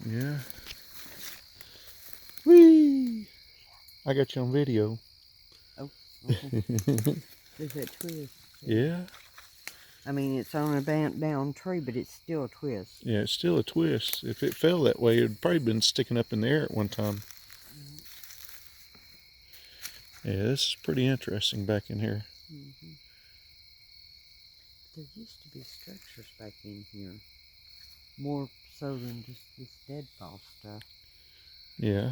Yeah. Whee! I got you on video. Oh, okay. There's that twist. Yeah. I mean, it's on a bent down tree, but it's still a twist. Yeah, it's still a twist. If it fell that way, it'd probably been sticking up in the air at one time. Yeah, this is pretty interesting back in here. There used to be structures back in here. More so than just this deadfall stuff. Yeah.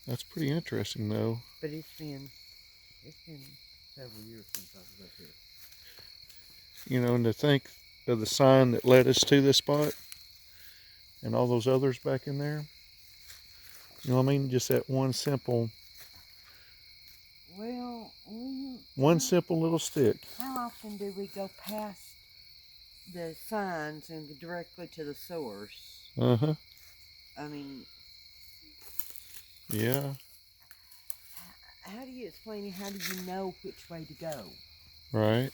That's pretty interesting, though. But it's been several years since I was up here. You know, and to think of the sign that led us to this spot and all those others back in there. You know what I mean? Just that one simple little stick. How often do we go past the signs and go directly to the source? Uh-huh. I mean... Yeah. How do you explain it? How do you know which way to go? Right.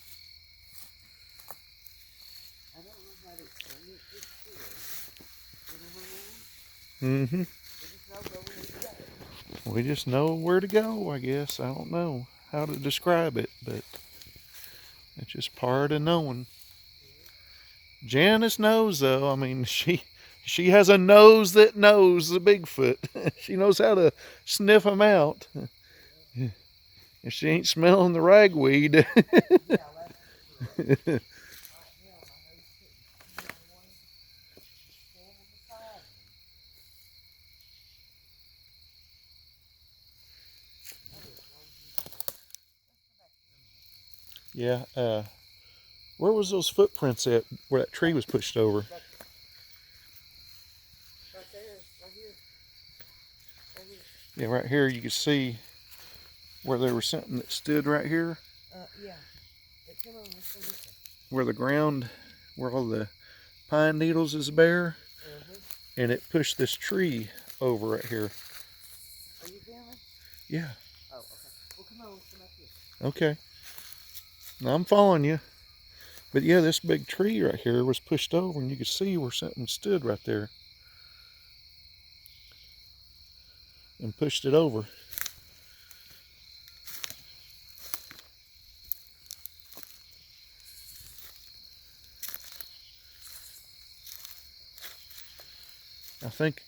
I don't know how to explain it. It's clear. You know what I mean? Mm-hmm. We just know where to go, I guess. I don't know how to describe it, but it's just part of knowing. Janice knows, though. I mean, she has a nose that knows the Bigfoot. She knows how to sniff them out. If she ain't smelling the ragweed. Yeah, where was those footprints at where that tree was pushed over? Right there, right here. Right here. Yeah, right here you can see where there was something that stood right here. Yeah. Come on, let's go this way. Where the ground, where all the pine needles is bare. And it pushed this tree over right here. Are you filming? Yeah. Oh, okay. Well, come on, let's come back here. Okay. Now I'm following you. But yeah, this big tree right here was pushed over and you could see where something stood right there. And pushed it over. I think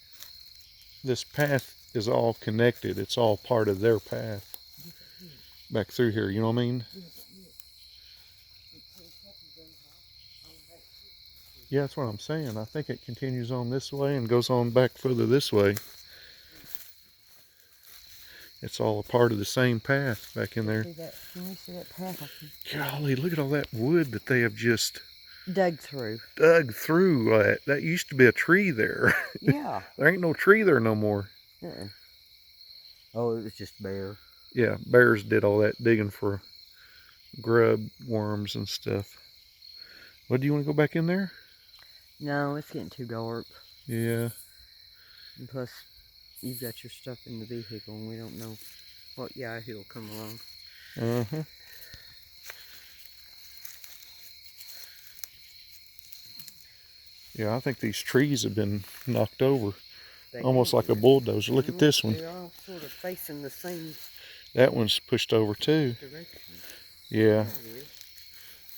this path is all connected. It's all part of their path. Back through here, you know what I mean? Yeah, that's what I'm saying. I think it continues on this way and goes on back further this way. It's all a part of the same path back in there. Can you see that path? Golly, look at all that wood that they have just dug through. That used to be a tree there. Yeah. There ain't no tree there no more. Oh, it was just bare. Yeah, bears did all that digging for grub, worms, and stuff. What, do you want to go back in there? No, it's getting too dark. Yeah. And plus, you've got your stuff in the vehicle, and we don't know what Yahoo'll come along. Uh-huh. Yeah, I think these trees have been knocked over. Almost like a bulldozer. Look at this one. They're all sort of facing the same That one's pushed over too. direction. Yeah.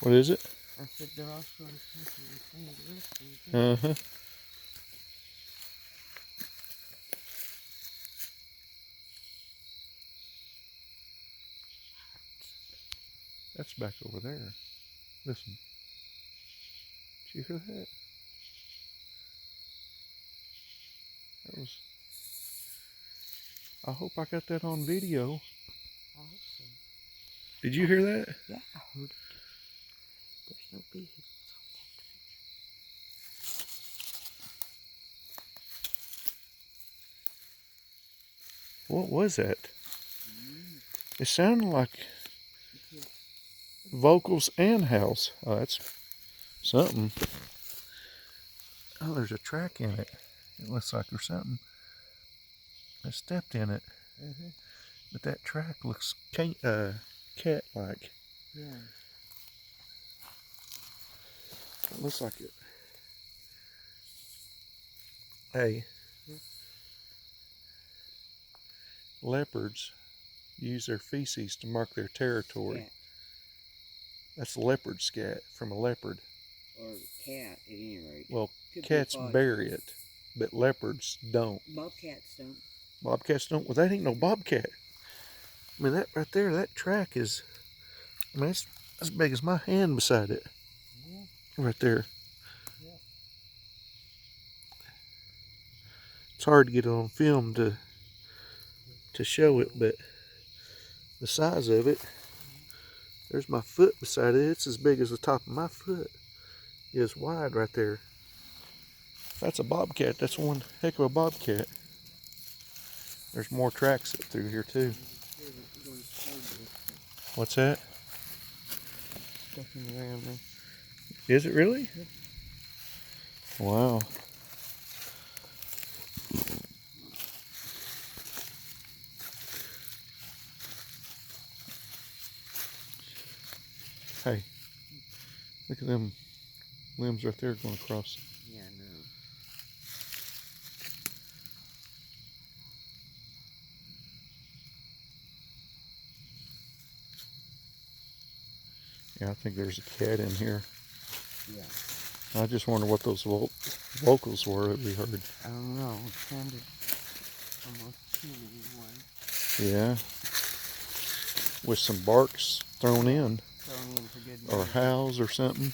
What is it? I said they're all sort of facing the same direction. Uh-huh. That's back over there. Listen. Did you hear that? That was... I hope I got that on video. I hope so. Did you hear that? Yeah, I heard it. There's no vehicles on that. What was that? It sounded like vocals and house. Oh, that's something. Oh, there's a track in it. It looks like there's something. I stepped in it. But that track looks cat-like. Yeah. It looks like it. Hey, leopards use their feces to mark their territory. Cat. That's leopard scat from a leopard. Or cat, at any rate. Well, Could cats bury it, but leopards don't. Bobcats don't. Bobcats don't. Well, that ain't no bobcat. I mean, that right there, that track is, I mean, it's as big as my hand beside it. Yeah. Right there. Yeah. It's hard to get it on film to show it, but the size of it, there's my foot beside it. It's as big as the top of my foot. It's wide right there. That's a bobcat. That's one heck of a bobcat. There's more tracks through here too. What's that? Stuff in the ground there. Is it really? Yep. Wow. Hey, look at them limbs right there going across. Yeah, I know. Yeah, I think there's a cat in here. Yeah. I just wonder what those vocals were that we heard. I don't know. It sounded almost human in one. Yeah. With some barks thrown in. Thrown in for good Or measure. howls or something.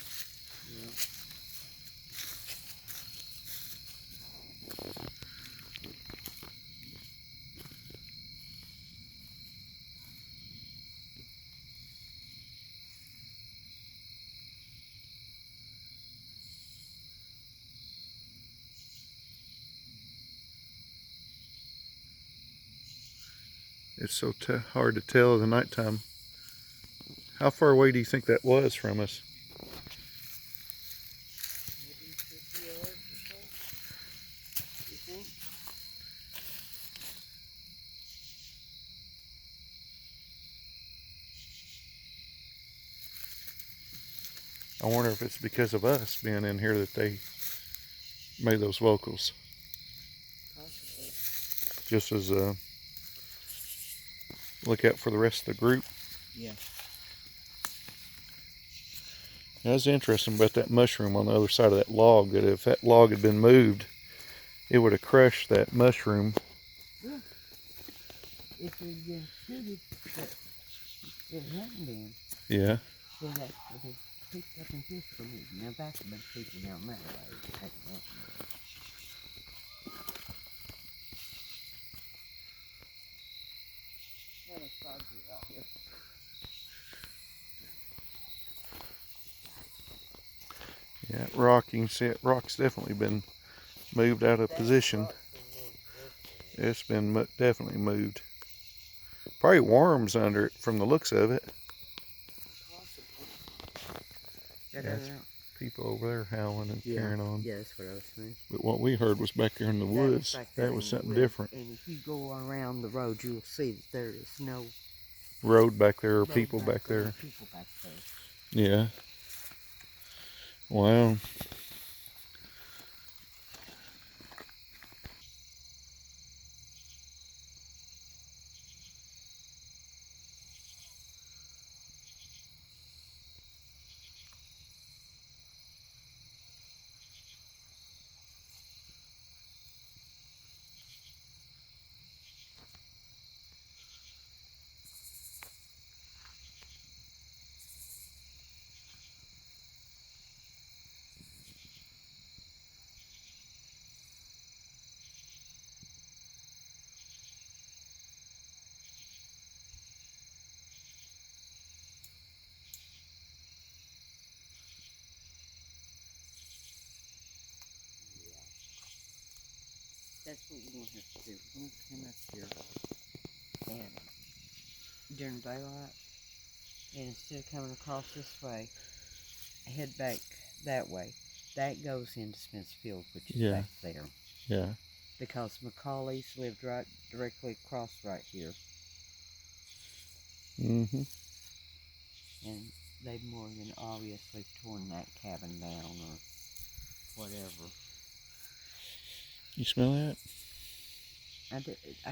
Yeah. It's so hard to tell in the nighttime. How far away do you think that was from us? Maybe 50 yards or so? You think? I wonder if it's because of us being in here that they made those vocals. Possibly. Just as a look out for the rest of the group. Yeah. That's interesting about that mushroom on the other side of that log, that if that log had been moved, it would have crushed that mushroom. Yeah. If it had been suited, but it hadn't been. Yeah. Then that would have picked up and fished for me. Now that would have been creeping out that way. That way. Kind of foggy out here. Yeah, rock, you can see it. Rock's definitely been moved out of position. It's been definitely moved. Probably worms under it from the looks of it. Yeah, Yeah, people over there howling and carrying on. Yeah, that's what I was saying. But what we heard was back there in the woods. That was something different. And if you go around the road, you'll see that there is no Road back there or people back there. People back there. Yeah. Wow. That's what we're going to have to do. We're going to come up here and during daylight, and instead of coming across this way, head back that way. That goes into Smith's Field, which is back there. Yeah. Because Macaulay's lived right directly across right here. Mm-hmm. And they've more than obviously torn that cabin down or whatever. You smell that? I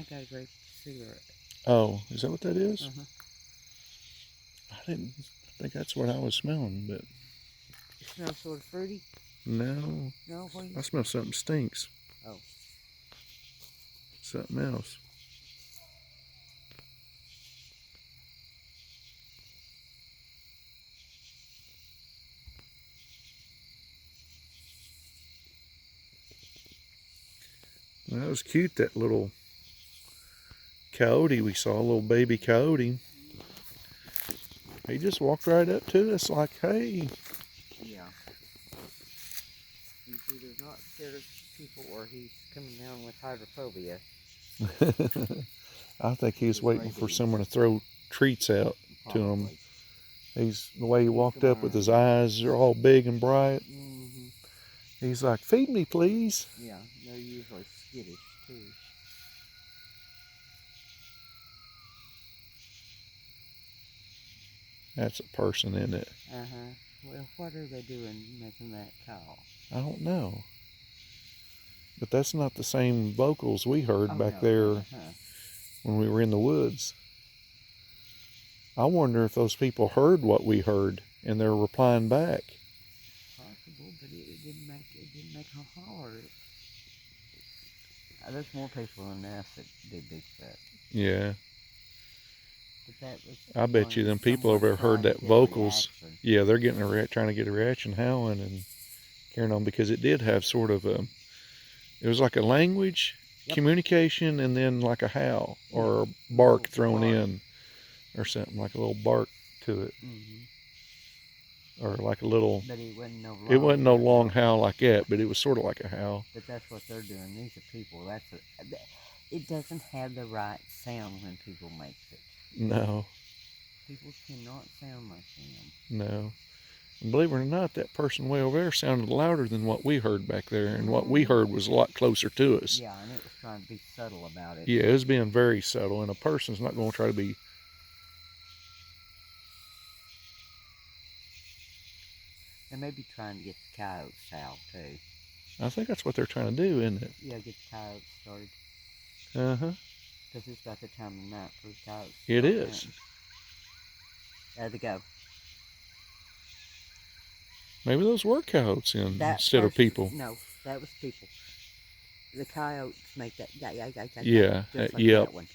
got a grape cigarette. Oh, is that what that is? Uh-huh. I didn't think that's what I was smelling, but It smells sort of fruity. no. No, what do you? I smell something stinks. Oh. Something else. Well, that was cute, that little coyote we saw, a little baby coyote. He just walked right up to us like, hey. Yeah. He's either not scared of people or he's coming down with hydrophobia. I think he was waiting for someone to throw treats out to him. He's the way he walked up with his eyes are all big and bright. Mm-hmm. He's like, feed me, please. Yeah, they're usually skittish too. That's a person, isn't it? Uh-huh. Well, what are they doing making that call? I don't know. But that's not the same vocals we heard back no. there Uh-huh. when we were in the woods. I wonder if those people heard what we heard and they're replying back. Possible, but it didn't make a holler. There's more people than us that do Bigfoot. Yeah. But that was. I bet you them people over there heard that vocals. Yeah, they're getting trying to get a reaction, howling and carrying on, because it did have sort of a. It was like a language, communication, and then like a howl or a bark thrown in, or something like a little bark to it, or like a little. But it wasn't no. It wasn't no long howl like that, but it was sort of like a howl. But that's what they're doing. These are people. It doesn't have the right sound when people make it. No. People cannot sound like them. No. And believe it or not, that person way over there sounded louder than what we heard back there, and what we heard was a lot closer to us. Yeah, and it was trying to be subtle about it. Yeah, it was being very subtle, and a person's not going to try to be. They may be trying to get the coyotes out too. I think that's what they're trying to do, isn't it? Yeah, get the coyotes started. Uh-huh. Because it's about the time of night for the coyotes. It is. Hunting. There they go. Maybe those were coyotes instead of people. No, that was people. The coyotes make that yeah. Just like that one.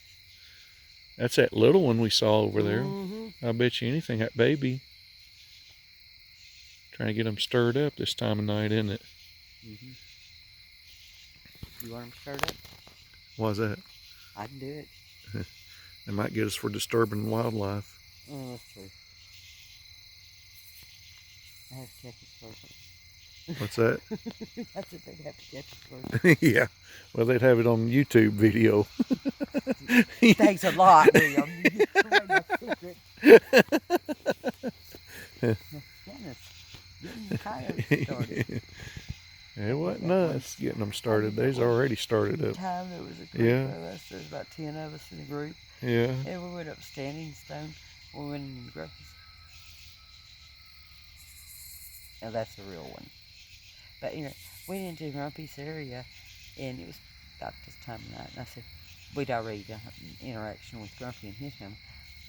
That's that little one we saw over there. I bet you anything, that baby. Trying to get them stirred up this time of night, isn't it? You want them stirred up? Why's that? I can do it. They might get us for disturbing wildlife. Oh, that's true. I have to catch it first. What's that? That's if they'd have to catch it first. Yeah. Well, they'd have it on YouTube video. Thanks a lot, William. Dennis, getting the coyotes started. It wasn't us getting them started. They's already started up. Time there was a group of us. There was about 10 of us in the group. Yeah. And we went up Standing Stone. We went in the Grumpies. Now that's the real one. But we went into Grumpy's area, and it was about this time of night. And I said, we'd already done an interaction with Grumpy and his family.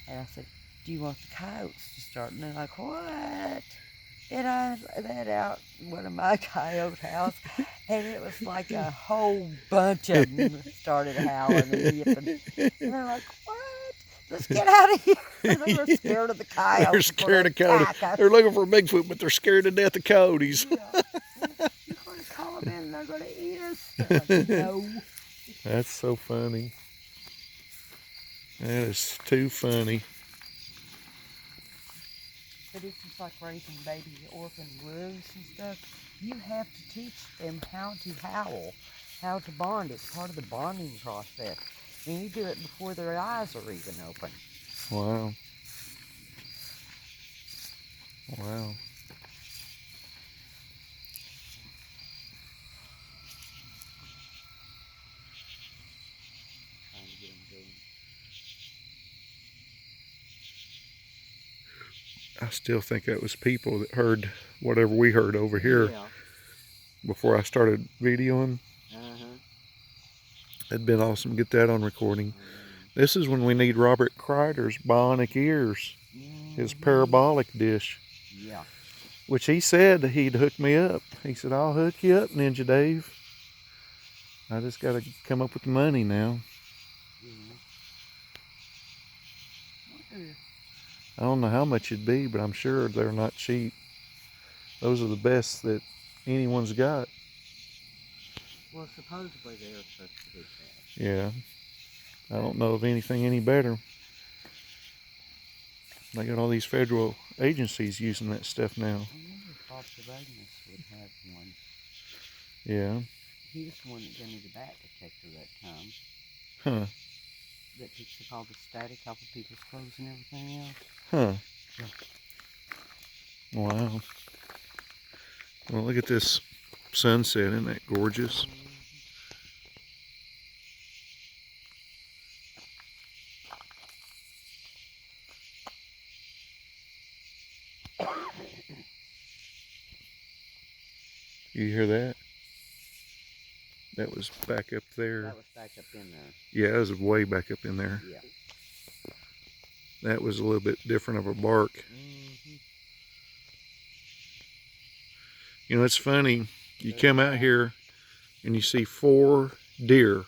And I said, do you want the coyotes to start? And they're like, what? And I let out one of my coyote howls, and it was like a whole bunch of them started howling and yipping. And they're like, what? Let's get out of here. They were scared of the coyotes. They're scared of coyotes. They're looking for Bigfoot, but they're scared to death of coyotes. Yeah. You're going to call them in and they're going to eat us? Like, no. That's so funny. That is too funny. But it's just like raising baby orphan wolves and stuff. You have to teach them how to howl, how to bond. It's part of the bonding process. And you do it before their eyes are even open. Wow. Wow. I still think that was people that heard whatever we heard over here before I started videoing. It'd been awesome to get that on recording. This is when we need Robert Kreider's bionic ears, his parabolic dish. Yeah. Which he said he'd hook me up. He said, I'll hook you up, Ninja Dave. I just got to come up with the money now. I don't know how much it'd be, but I'm sure they're not cheap. Those are the best that anyone's got. Well, supposedly they're supposed to be best. Yeah. I don't know of anything any better. They got all these federal agencies using that stuff now. I wonder if Bob Sylvanus would have one. Yeah. He was the one that gave me the bat detector that time. Huh. That picks up all the static off of people's clothes and everything else. Huh. Yeah. Wow. Well, look at this sunset. Isn't that gorgeous? You hear that? That was back up there. That was back up in there. Yeah, that was way back up in there. Yeah. That was a little bit different of a bark. You know, it's funny. You come out here and you see 4 deer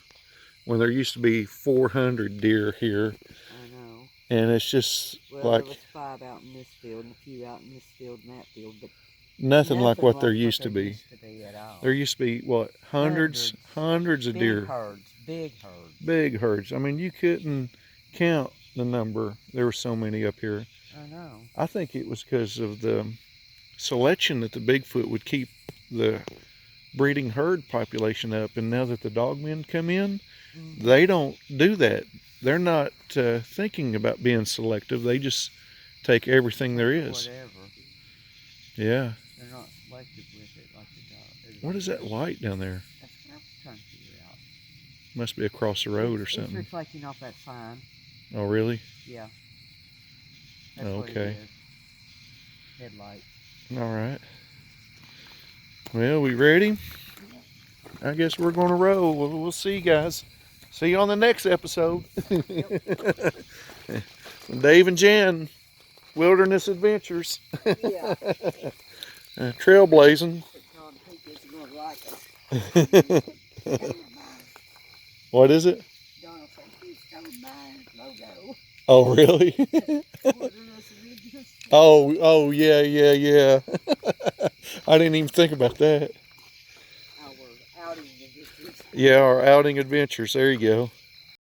when there used to be 400 deer here. I know. And it's just well, like... there was 5 out in this field and a few out in this field and that field, but nothing like what there used to be. Used to be at all. There used to be, what, hundreds of deer. Big herds. Big herds. I mean, you couldn't count the number. There were so many up here. I know. I think it was because of the selection that the Bigfoot would keep the breeding herd population up. And now that the dogmen come in, they don't do that. They're not thinking about being selective. They just take everything there is. Whatever. Yeah. They're not selective with it like the dog. What is that light down there? That's what I was trying to figure out. Must be across the road or something. It's reflecting off that sign. Oh, really? Yeah. That's okay. What it is. Headlight. All right. Well, we ready? I guess we're going to roll. We'll see you guys. See you on the next episode. Dave and Jen, Wilderness Adventures. Yeah. Trailblazing. What is it? Oh, really? Oh, yeah. I didn't even think about that. Our outing adventures. Yeah, our outing adventures. There you go.